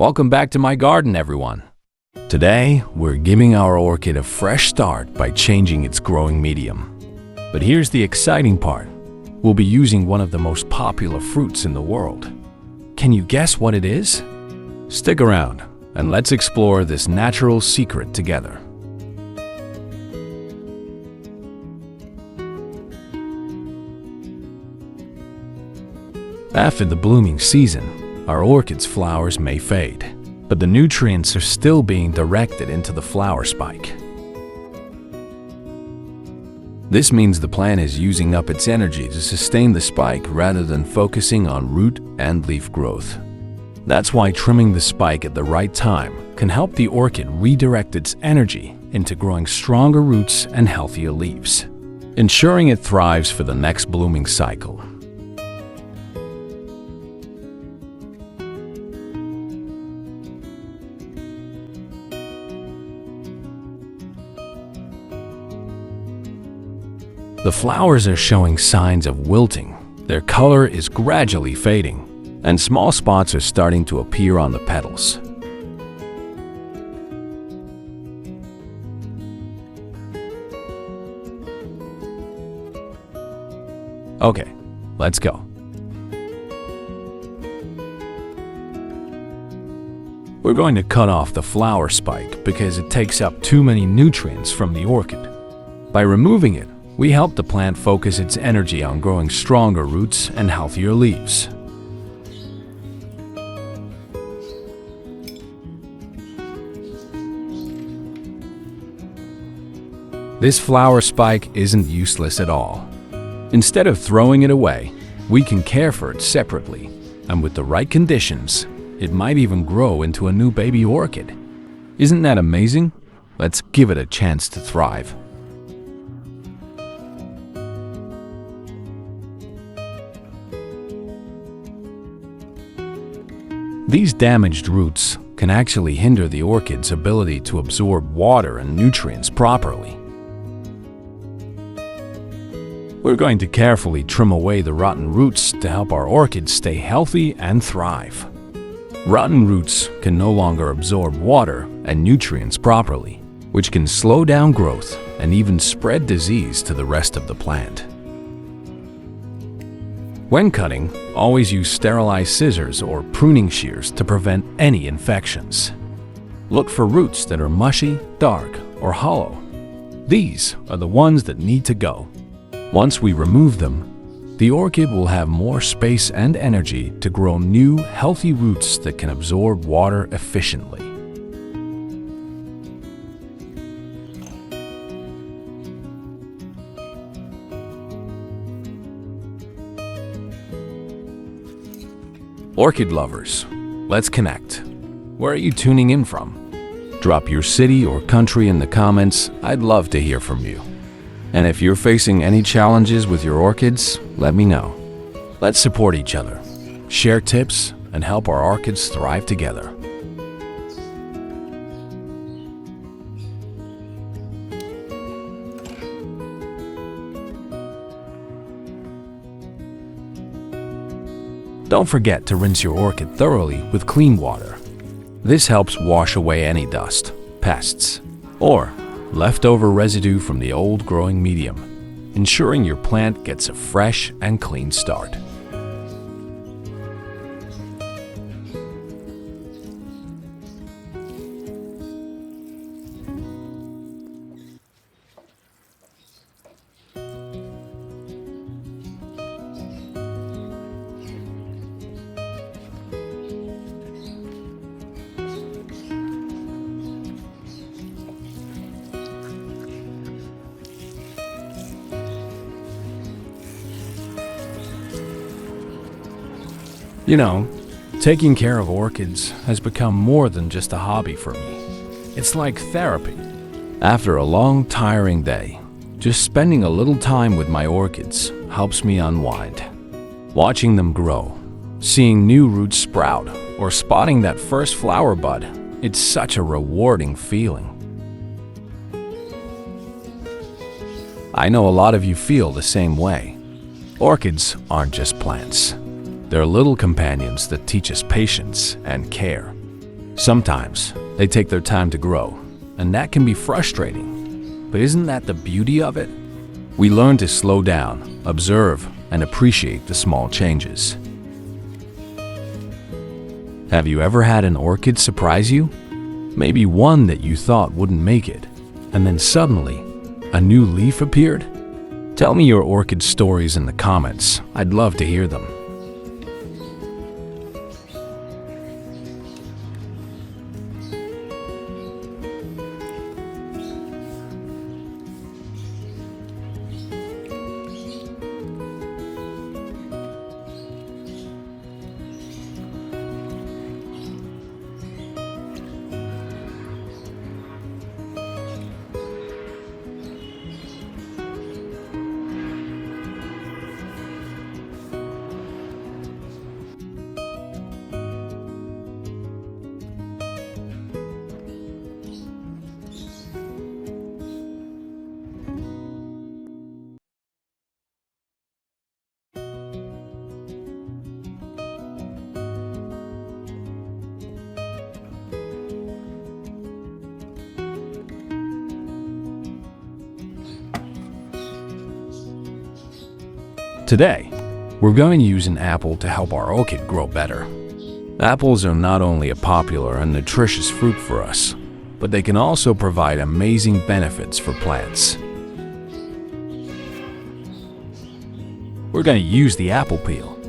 Welcome back to my garden, everyone. Today, we're giving our orchid a fresh start by changing its growing medium. But here's the exciting part. We'll be using one of the most popular fruits in the world. Can you guess what it is? Stick around and let's explore this natural secret together. After the blooming season, our orchid's flowers may fade, but the nutrients are still being directed into the flower spike. This means the plant is using up its energy to sustain the spike rather than focusing on root and leaf growth. That's why trimming the spike at the right time can help the orchid redirect its energy into growing stronger roots and healthier leaves, ensuring it thrives for the next blooming cycle. The flowers are showing signs of wilting. Their color is gradually fading, and small spots are starting to appear on the petals. Okay, let's go. We're going to cut off the flower spike because it takes up too many nutrients from the orchid. By removing it, we help the plant focus its energy on growing stronger roots and healthier leaves. This flower spike isn't useless at all. Instead of throwing it away, we can care for it separately, and with the right conditions, it might even grow into a new baby orchid. Isn't that amazing? Let's give it a chance to thrive. These damaged roots can actually hinder the orchid's ability to absorb water and nutrients properly. We're going to carefully trim away the rotten roots to help our orchids stay healthy and thrive. Rotten roots can no longer absorb water and nutrients properly, which can slow down growth and even spread disease to the rest of the plant. When cutting, always use sterilized scissors or pruning shears to prevent any infections. Look for roots that are mushy, dark, or hollow. These are the ones that need to go. Once we remove them, the orchid will have more space and energy to grow new, healthy roots that can absorb water efficiently. Orchid lovers, let's connect. Where are you tuning in from? Drop your city or country in the comments. I'd love to hear from you. And if you're facing any challenges with your orchids, let me know. Let's support each other, share tips, and help our orchids thrive together. Don't forget to rinse your orchid thoroughly with clean water. This helps wash away any dust, pests, or leftover residue from the old growing medium, ensuring your plant gets a fresh and clean start. You know, taking care of orchids has become more than just a hobby for me. It's like therapy. After a long, tiring day, just spending a little time with my orchids helps me unwind. Watching them grow, seeing new roots sprout, or spotting that first flower bud, it's such a rewarding feeling. I know a lot of you feel the same way. Orchids aren't just plants. They're little companions that teach us patience and care. Sometimes they take their time to grow, and that can be frustrating. But isn't that the beauty of it? We learn to slow down, observe, and appreciate the small changes. Have you ever had an orchid surprise you? Maybe one that you thought wouldn't make it, and then suddenly, a new leaf appeared? Tell me your orchid stories in the comments. I'd love to hear them. Today, we're going to use an apple to help our orchid grow better. Apples are not only a popular and nutritious fruit for us, but they can also provide amazing benefits for plants. We're going to use the apple peel.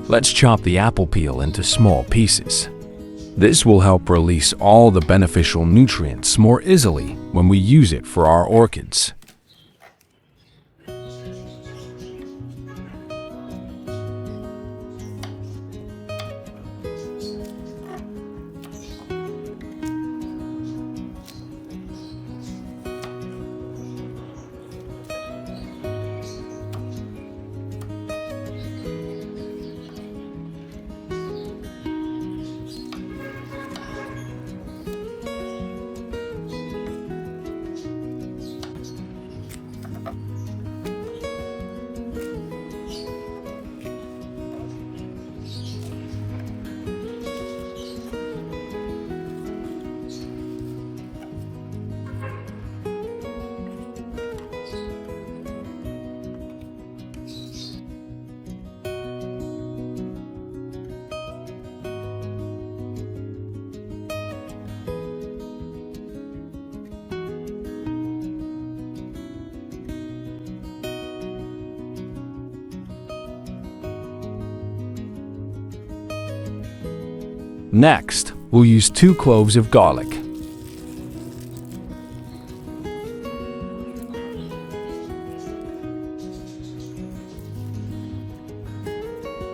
Let's chop the apple peel into small pieces. This will help release all the beneficial nutrients more easily when we use it for our orchids. Next, we'll use 2 cloves of garlic.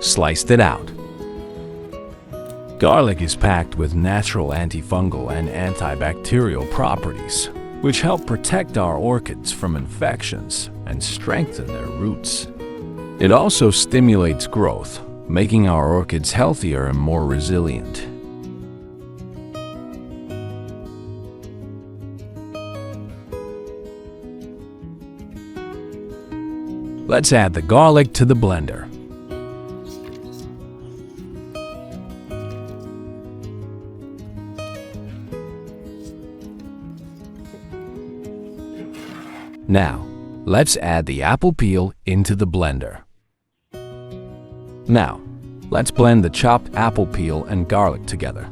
Sliced it out. Garlic is packed with natural antifungal and antibacterial properties, which help protect our orchids from infections and strengthen their roots. It also stimulates growth, making our orchids healthier and more resilient. Let's add the garlic to the blender. Now, let's add the apple peel into the blender. Now, let's blend the chopped apple peel and garlic together.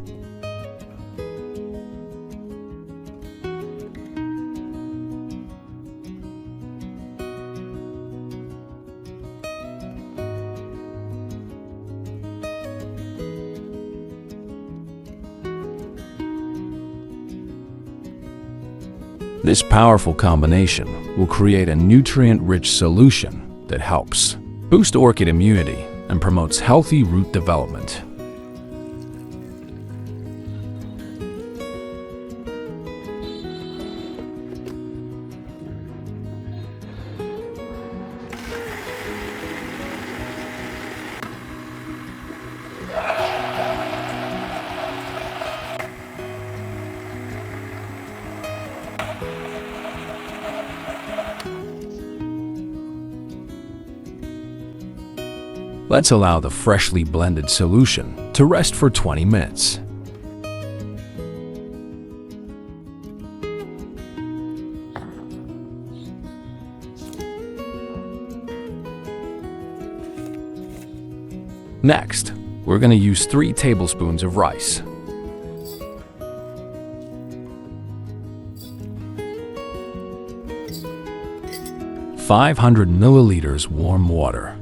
This powerful combination will create a nutrient-rich solution that helps boost orchid immunity and promotes healthy root development. Let's allow the freshly blended solution to rest for 20 minutes. Next, we're going to use 3 tablespoons of rice. (500 ml) warm water.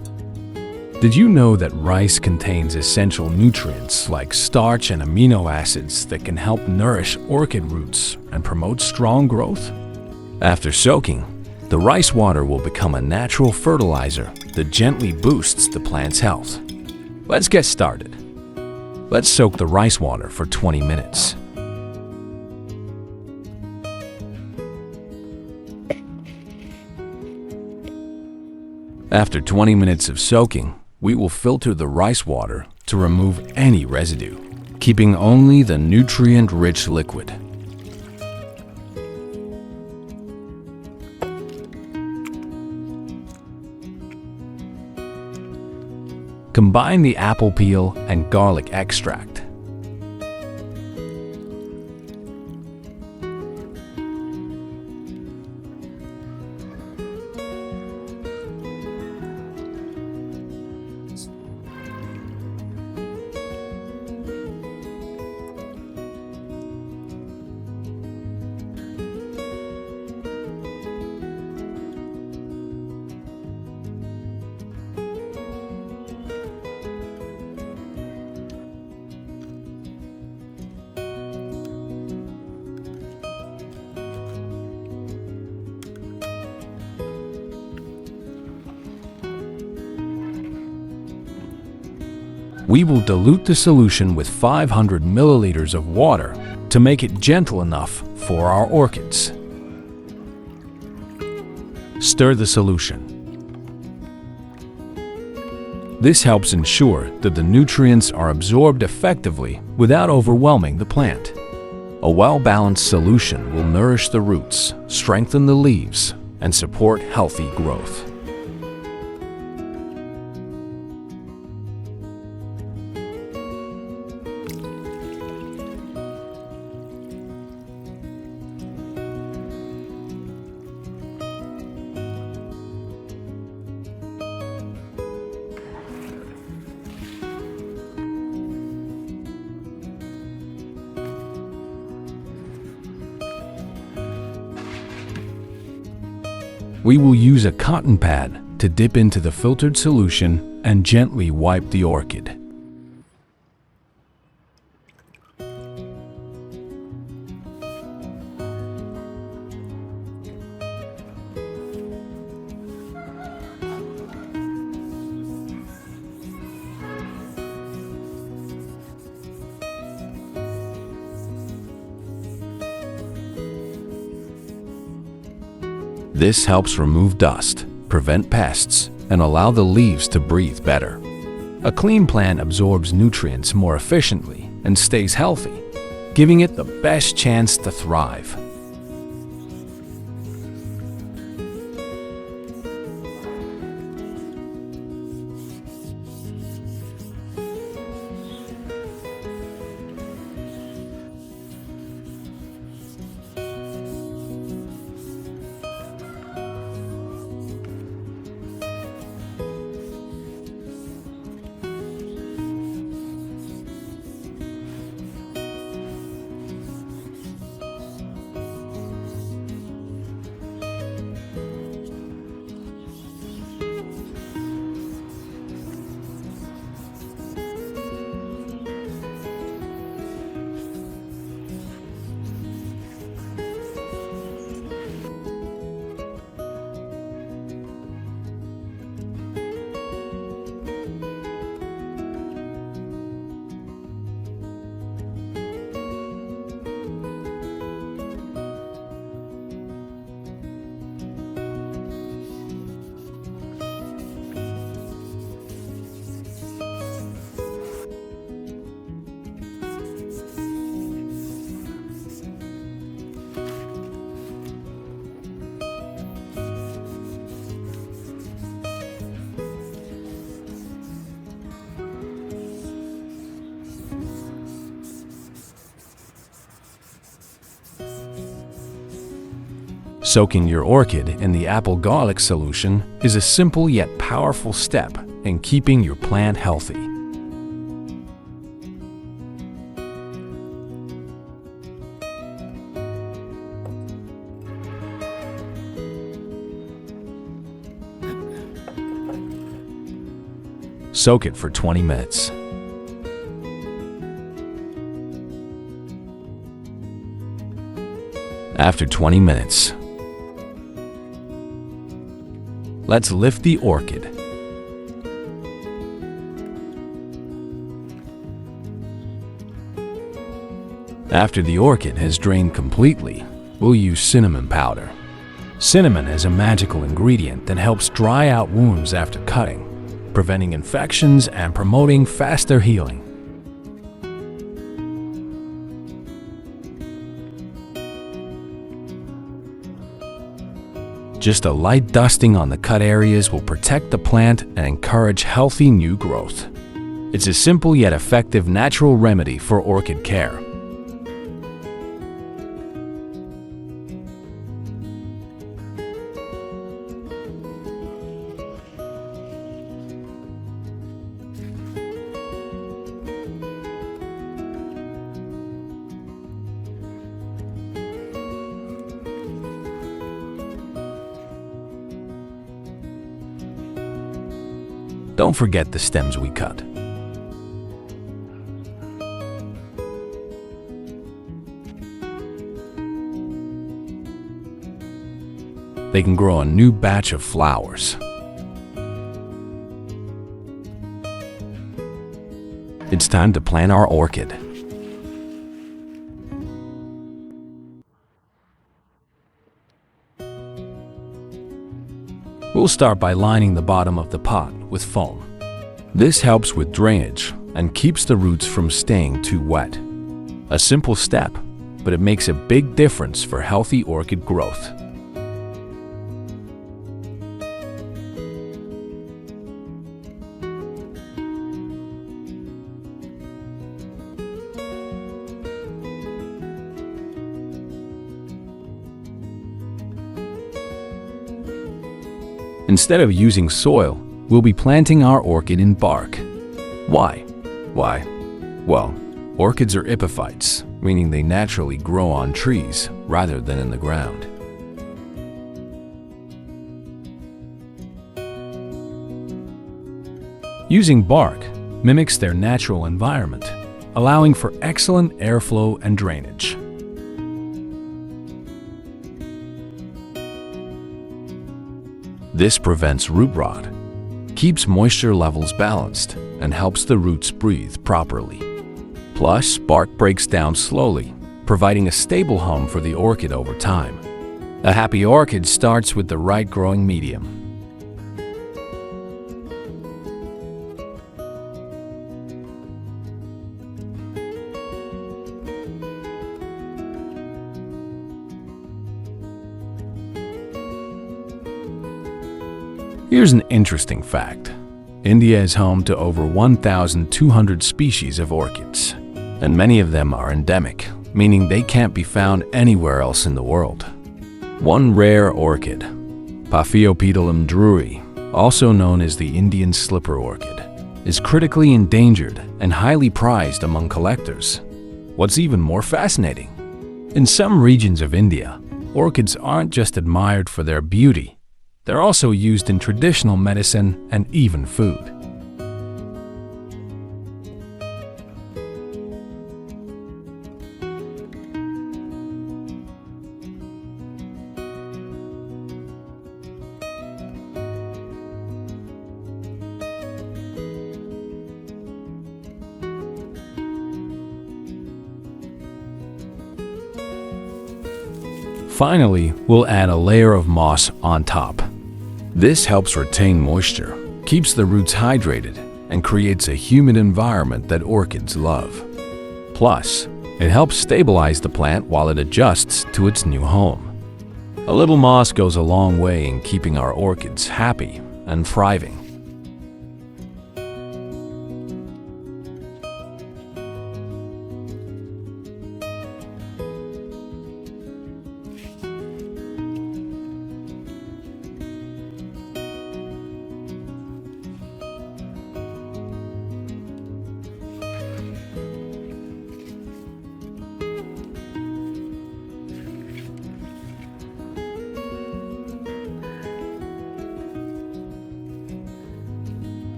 Did you know that rice contains essential nutrients like starch and amino acids that can help nourish orchid roots and promote strong growth? After soaking, the rice water will become a natural fertilizer that gently boosts the plant's health. Let's get started. Let's soak the rice water for 20 minutes. After 20 minutes of soaking, we will filter the rice water to remove any residue, keeping only the nutrient-rich liquid. Combine the apple peel and garlic extract. We will dilute the solution with 500 milliliters of water to make it gentle enough for our orchids. Stir the solution. This helps ensure that the nutrients are absorbed effectively without overwhelming the plant. A well-balanced solution will nourish the roots, strengthen the leaves, and support healthy growth. We will use a cotton pad to dip into the filtered solution and gently wipe the orchid. This helps remove dust, prevent pests, and allow the leaves to breathe better. A clean plant absorbs nutrients more efficiently and stays healthy, giving it the best chance to thrive. Soaking your orchid in the apple garlic solution is a simple yet powerful step in keeping your plant healthy. Soak it for 20 minutes. After 20 minutes, let's lift the orchid. After the orchid has drained completely, we'll use cinnamon powder. Cinnamon is a magical ingredient that helps dry out wounds after cutting, preventing infections and promoting faster healing. Just a light dusting on the cut areas will protect the plant and encourage healthy new growth. It's a simple yet effective natural remedy for orchid care. Don't forget the stems we cut. They can grow a new batch of flowers. It's time to plant our orchid. We'll start by lining the bottom of the pot with foam. This helps with drainage and keeps the roots from staying too wet. A simple step, but it makes a big difference for healthy orchid growth. Instead of using soil, we'll be planting our orchid in bark. Why? Well, orchids are epiphytes, meaning they naturally grow on trees rather than in the ground. Using bark mimics their natural environment, allowing for excellent airflow and drainage. This prevents root rot, keeps moisture levels balanced, and helps the roots breathe properly. Plus, bark breaks down slowly, providing a stable home for the orchid over time. A happy orchid starts with the right growing medium. Here's an interesting fact. India is home to over 1,200 species of orchids, and many of them are endemic, meaning they can't be found anywhere else in the world. One rare orchid, Paphiopedilum drury, also known as the Indian slipper orchid, is critically endangered and highly prized among collectors. What's even more fascinating? In some regions of India, orchids aren't just admired for their beauty, they're also used in traditional medicine and even food. Finally, we'll add a layer of moss on top. This helps retain moisture, keeps the roots hydrated, and creates a humid environment that orchids love. Plus, it helps stabilize the plant while it adjusts to its new home. A little moss goes a long way in keeping our orchids happy and thriving.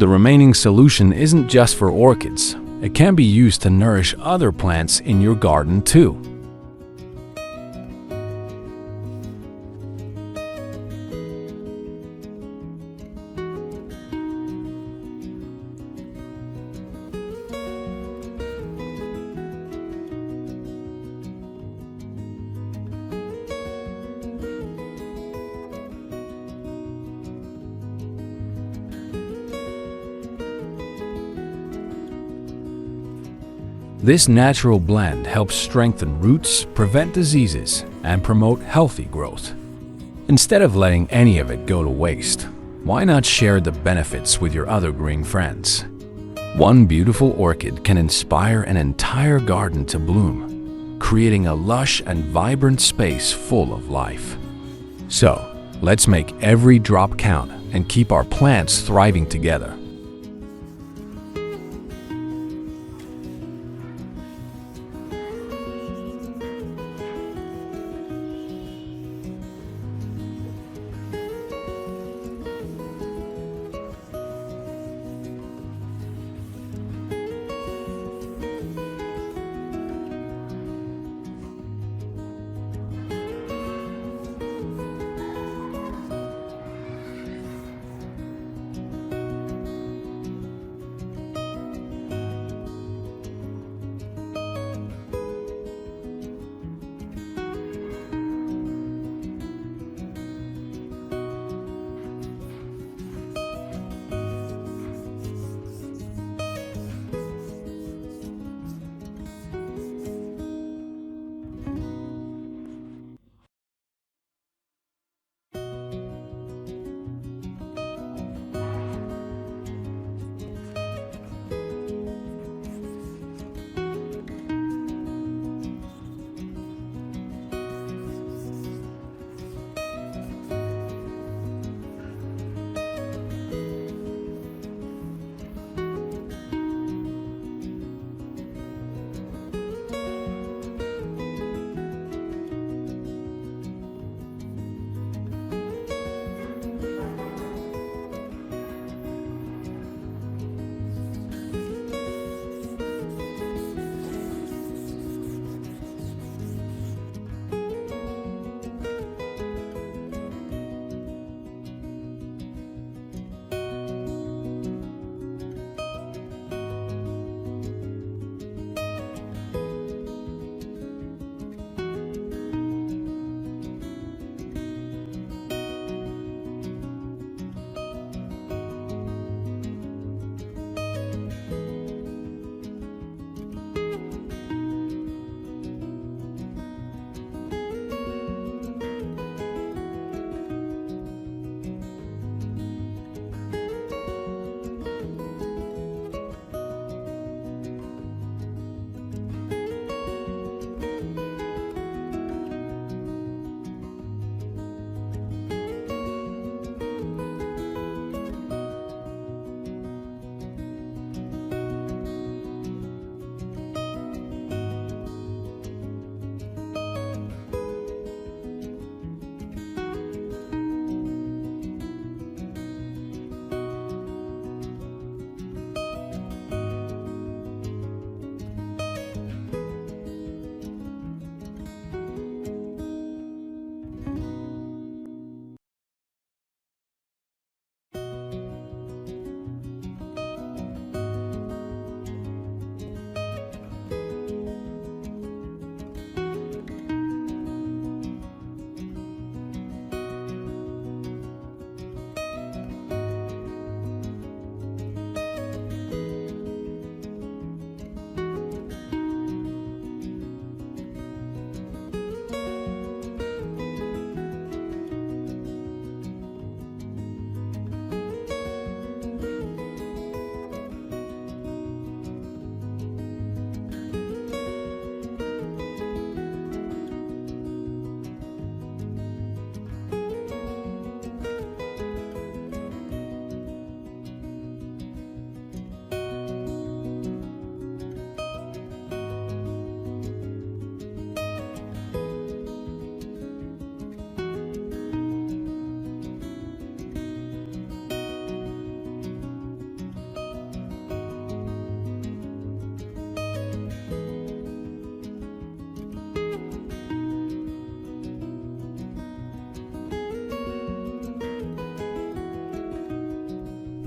The remaining solution isn't just for orchids. It can be used to nourish other plants in your garden too. This natural blend helps strengthen roots, prevent diseases, and promote healthy growth. Instead of letting any of it go to waste, why not share the benefits with your other green friends? One beautiful orchid can inspire an entire garden to bloom, creating a lush and vibrant space full of life. So, let's make every drop count and keep our plants thriving together.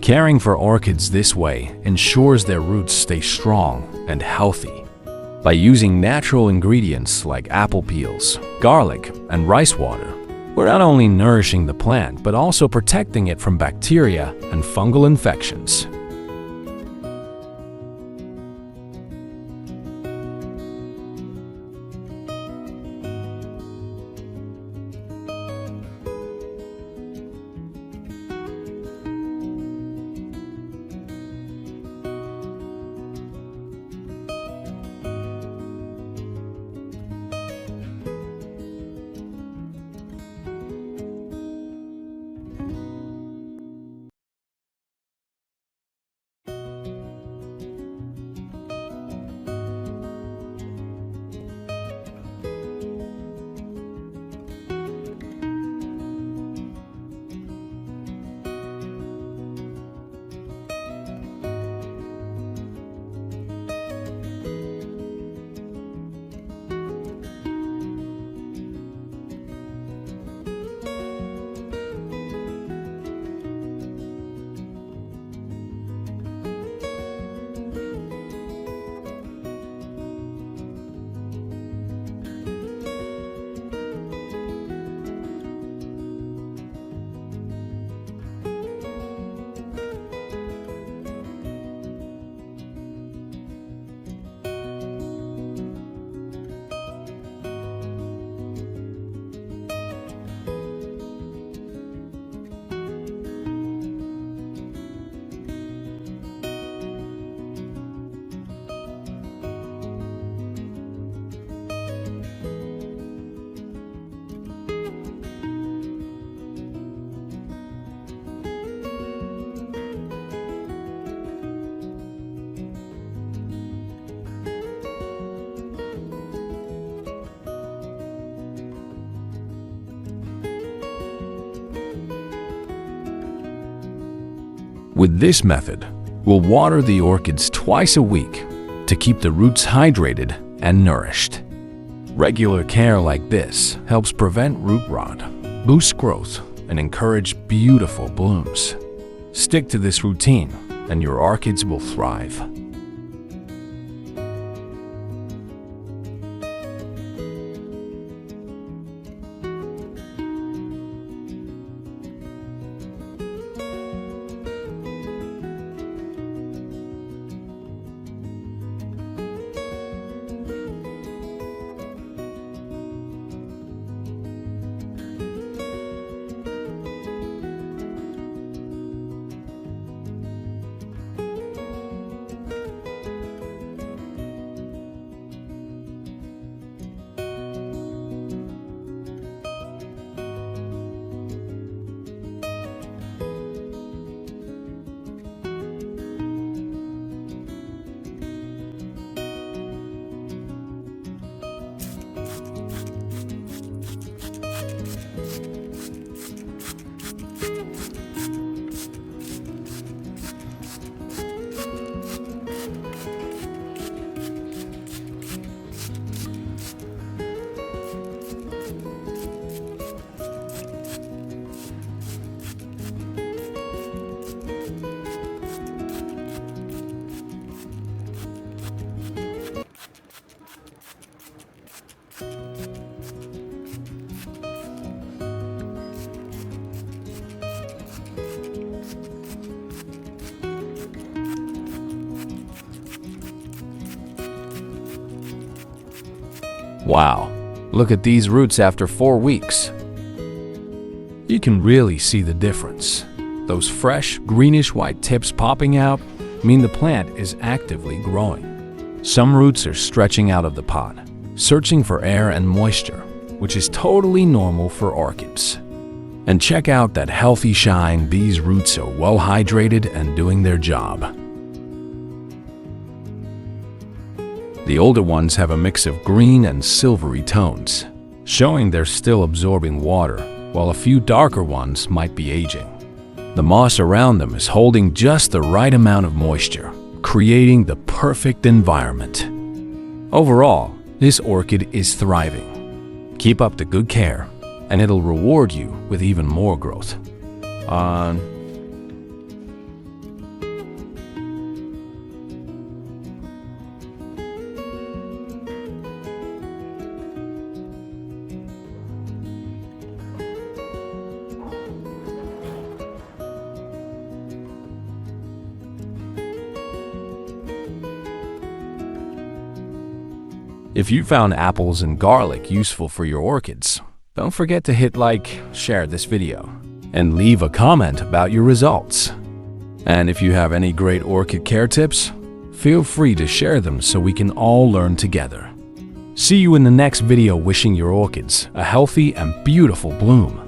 Caring for orchids this way ensures their roots stay strong and healthy. By using natural ingredients like apple peels, garlic, and rice water, we're not only nourishing the plant but also protecting it from bacteria and fungal infections. With this method, we'll water the orchids twice a week to keep the roots hydrated and nourished. Regular care like this helps prevent root rot, boost growth, and encourage beautiful blooms. Stick to this routine and your orchids will thrive. Wow, look at these roots after 4 weeks. You can really see the difference. Those fresh, greenish-white tips popping out mean the plant is actively growing. Some roots are stretching out of the pot, searching for air and moisture, which is totally normal for orchids. And check out that healthy shine. These roots are well hydrated and doing their job. The older ones have a mix of green and silvery tones, showing they're still absorbing water, while a few darker ones might be aging. The moss around them is holding just the right amount of moisture, creating the perfect environment. Overall, this orchid is thriving. Keep up the good care, and it'll reward you with even more growth. If you found apples and garlic useful for your orchids, don't forget to hit like, share this video, and leave a comment about your results. And if you have any great orchid care tips, feel free to share them so we can all learn together. See you in the next video, wishing your orchids a healthy and beautiful bloom.